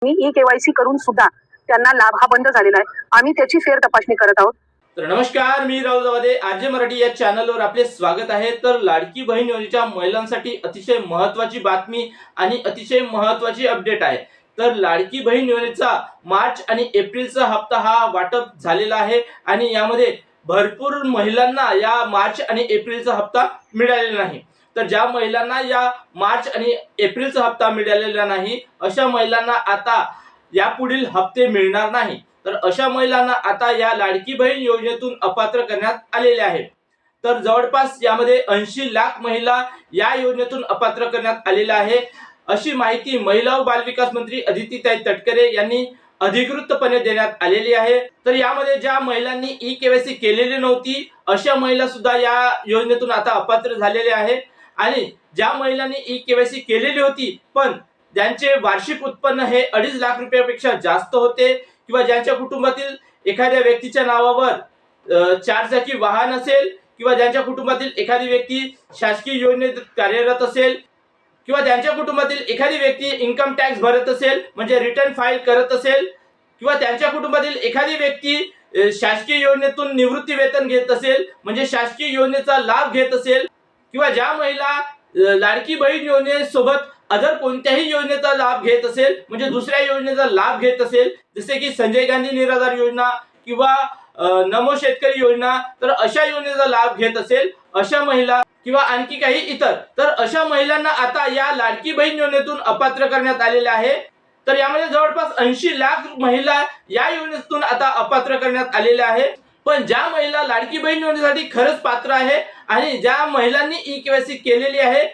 E-KYC करून सुद्धा त्यांना लाभ हा बंद झालेला आहे। आम्ही त्याची फेर तपासणी करत आहोत। तर नमस्कार, मी राहुल जावदे, आरजे मराठी या चॅनलवर आपले स्वागत आहे। तर लाडकी बहीण योजनेच्या महिलांसाठी अतिशय महत्त्वाची बातमी आणि अतिशय महत्त्वाची अपडेट आहे। तर लाडकी बहीण योजनेचा मार्च आणि एप्रिलचा हप्ता हा वाटप झालेला आहे आणि यामध्ये भरपूर महिलांना या मार्च आणि एप्रिलचा हप्ता मिळालेला नाही। तर ज्या महिलांना या मार्च आणि एप्रिलचा हप्ता मिळालेला नाही अशा महिलांना आता यापुढील हप्ते मिळणार नाही। तर अशा महिलांना आता या लाडकी बहीण योजनेतून अपात्र करण्यात आलेले आहे। तर जवळपास यामध्ये 80 लाख महिला या योजनेतून अपात्र करण्यात आलेल्या आहे, अशी माहिती महिला व बालविकास मंत्री अदितीताई तटकरे यांनी अधिकृतपणे देण्यात आलेली आहे। तर यामध्ये ज्या महिलांनी ई-केवायसी केलेली नव्हती अशा महिला सुद्धा या योजनेतून आता अपात्र झालेले आहे आणि ज्या महिलांनी ई-केवायसी केलेली होती पण ज्यांचे वार्षिक उत्पन्न हे 2.5 लाख रुपयापेक्षा जास्त होते किंवा ज्यांच्या कुटुंबातील एखाद्या व्यक्तीच्या नावावर 4 चाकी वाहन असेल किंवा ज्यांच्या कुटुंबातील एखादी व्यक्ती शासकीय योजनेत कार्यरत असेल किंवा ज्यांच्या कुटुंबातील एखादी व्यक्ती इन्कम टॅक्स भरत असेल म्हणजे रिटर्न फाईल करत असेल किंवा त्यांच्या कुटुंबातील एखादी व्यक्ती शासकीय योजनेतून निवृत्ती वेतन घेत असेल म्हणजे शासकीय योजनेचा लाभ घेत असेल किंवा ज्या महिला लाडकी बहीण योजनेसोबत अदर कोणत्याही योजनेचा लाभ घेत असेल म्हणजे दुसऱ्या योजनेचा लाभ घेत असेल जसे की संजय गांधी निराधार योजना किंवा नमो शेतकरी योजना, तर अशा योजनेचा लाभ घेत असेल अशा महिला किंवा आणखी काही इतर, तर अशा महिलांना आता या लाडकी बहीण योजनेतून अपात्र करण्यात आलेले आहे। तर यामध्ये जवळपास 80 लाख महिला या योजनेतून आता अपात्र करण्यात आलेल्या आहे। पण ज्या महिला लाडकी बहीण योजनेसाठी खरंच पात्र आहे आणि ज्या महिलांनी ई-केवायसी केलेली आहे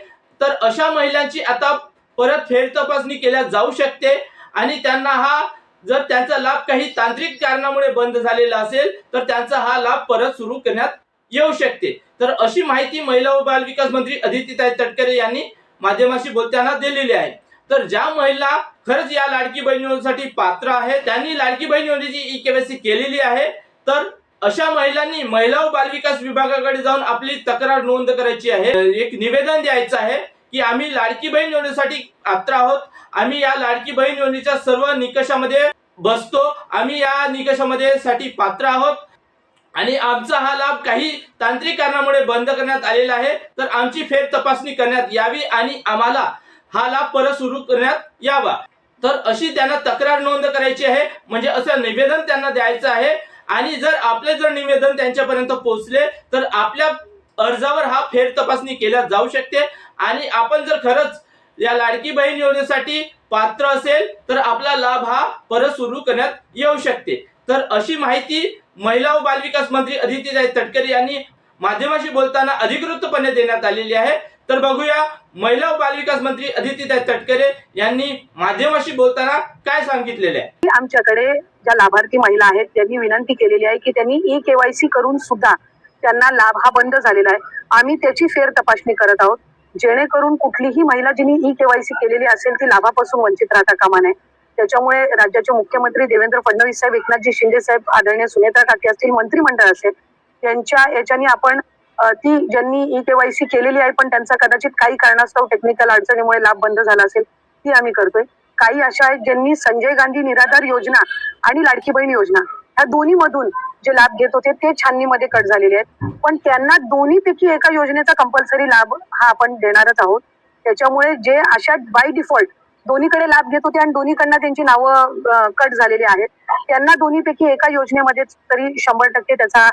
तर अशा महिलांची आता परत फेर तपासणी केल्या जाऊ शकते आणि त्यांना हा जर त्यांचा लाभ काही तांत्रिक कारणामुळे बंद झालेला असेल तर त्यांचा हा लाभ परत सुरू करण्यात येऊ शकते। तर अशी माहिती महिला व बाल विकास मंत्री अदितीताई तटकरे यांनी माध्यमाशी बोलताना दिलेली आहे। तर ज्या महिला खरंच या लाडकी बहीण योजनेसाठी पात्र आहेत त्यांनी लाडकी बहीण योजनेची ई-केवायसी केलेली आहे तर अशा महिलांनी महिला व बाल विकास विभागाकडे जाऊन आपली तक्रार नोंद करायची आहे, एक निवेदन द्यायचं आहे की आम्ही लाडकी बहीण योजनेसाठी पात्र आहोत, आम्ही या लाडकी बहीण योजनेच्या सर्व निकषामध्ये बसतो, आम्ही या निकषामध्ये साठी पात्र आहोत आणि आमचा हा लाभ काही तांत्रिक कारणामुळे बंद करण्यात आलेला आहे तर आमची फेर तपासणी करण्यात यावी आणि आम्हाला हा लाभ परत सुरू करण्यात यावा। तर अशी त्यांना तक्रार नोंद करायची आहे म्हणजे असं निवेदन त्यांना द्यायचं आहे आणि जर आपले निवेदन त्यांच्यापर्यंत पोहोचले तर आपल्या अर्जावर हा फेर तपासणी केल्या जाऊ शकते आणि आपण जर खरंच या लाडकी बहीण योजनेसाठी पात्र असेल तर आपला लाभ हा परत सुरू करण्यात येऊ शकते। तर अशी माहिती महिला व बाल विकास मंत्री अदितीताई तटकरे यांनी माध्यमाशी बोलताना अधिकृतपणे देण्यात आलेली आहे। तर बघूया महिला व बाल विकास मंत्री अदितीताई तटकरे यांनी माध्यमाशी बोलताना काय सांगितलेले आहे। आमच्याकडे ज्या लाभार्थी महिला आहेत त्यांनी विनंती केलेली आहे की त्यांनी ई-केवायसी करून सुद्धा त्यांना लाभ हा बंद झालेला आहे। आम्ही त्याची फेर तपासणी करत आहोत जेणेकरून कुठलीही महिला जिने ई-केवायसी केलेली असेल ती लाभापासून वंचित राहता कामा नये। त्याच्यामुळे राज्याचे मुख्यमंत्री देवेंद्र फडणवीस साहेब, एकनाथजी शिंदे साहेब, आदरणीय सुनेत्रा काकी असतील, मंत्रिमंडळ असेल, त्यांच्या याच्याने आपण ती ज्यांनी ई-केवायसी केलेली आहे पण त्यांचा कदाचित काही कारणास्तव टेक्निकल अडचणीमुळे लाभ बंद झाला असेल ती आम्ही करतोय। काही अशा आहेत ज्यांनी संजय गांधी निराधार योजना आणि लाडकी बहीण योजना ह्या दोन्ही मधून जे लाभ घेत होते ते छाननीमध्ये कट झालेले आहेत पण त्यांना दोन्हीपैकी एका योजनेचा कंपल्सरी लाभ हा आपण देणारच आहोत। त्याच्यामुळे जे अशा बाय डिफॉल्ट दोन्हीकडे लाभ घेत होते आणि दोन्हीकडनं त्यांची नावं कट झालेली आहेत त्यांना दोन्हीपैकी एका योजनेमध्येच तरी 100% त्याचा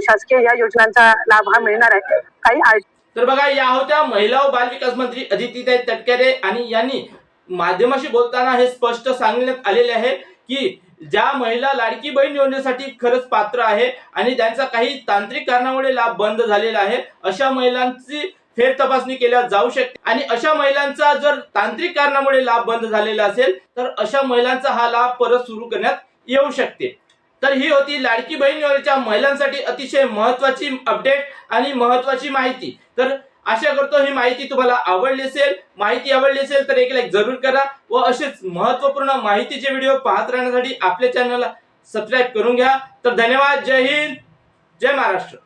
शासकीय या योजनांचा लाभ हा मिळणार आहे। काही तर बघा, या होत्या महिला व बाल विकास मंत्री अदितीताई तटकरे आणि यांनी माध्यमाशी बोलताना हे स्पष्ट सांगण्यात आलेले आहे की ज्या महिला लाडकी बहीण योजनेसाठी खरंच पात्र आहे आणि त्यांचा काही तांत्रिक कारणामुळे लाभ बंद झालेला आहे अशा महिलांची फेर तपासणी केल्या जाऊ शकते आणि अशा महिलांचा जर तांत्रिक कारणामुळे लाभ बंद झालेला असेल तर अशा महिलांचा हा लाभ परत सुरू करण्यात येऊ शकते। तर ही होती लाडकी बहीण योजनेच्या महिलांसाठी अतिशय महत्त्वाची अपडेट आणि महत्त्वाची माहिती। तर आशा करतो ही माहिती तुम्हाला आवडली असेल। माहिती आवडली असेल तर एक लाईक जरूर करा व असेच महत्त्वपूर्ण माहितीचे व्हिडिओ पाहत राहण्यासाठी आपल्या चॅनलला सबस्क्राईब करून घ्या। तर धन्यवाद, जय हिंद, जय महाराष्ट्र।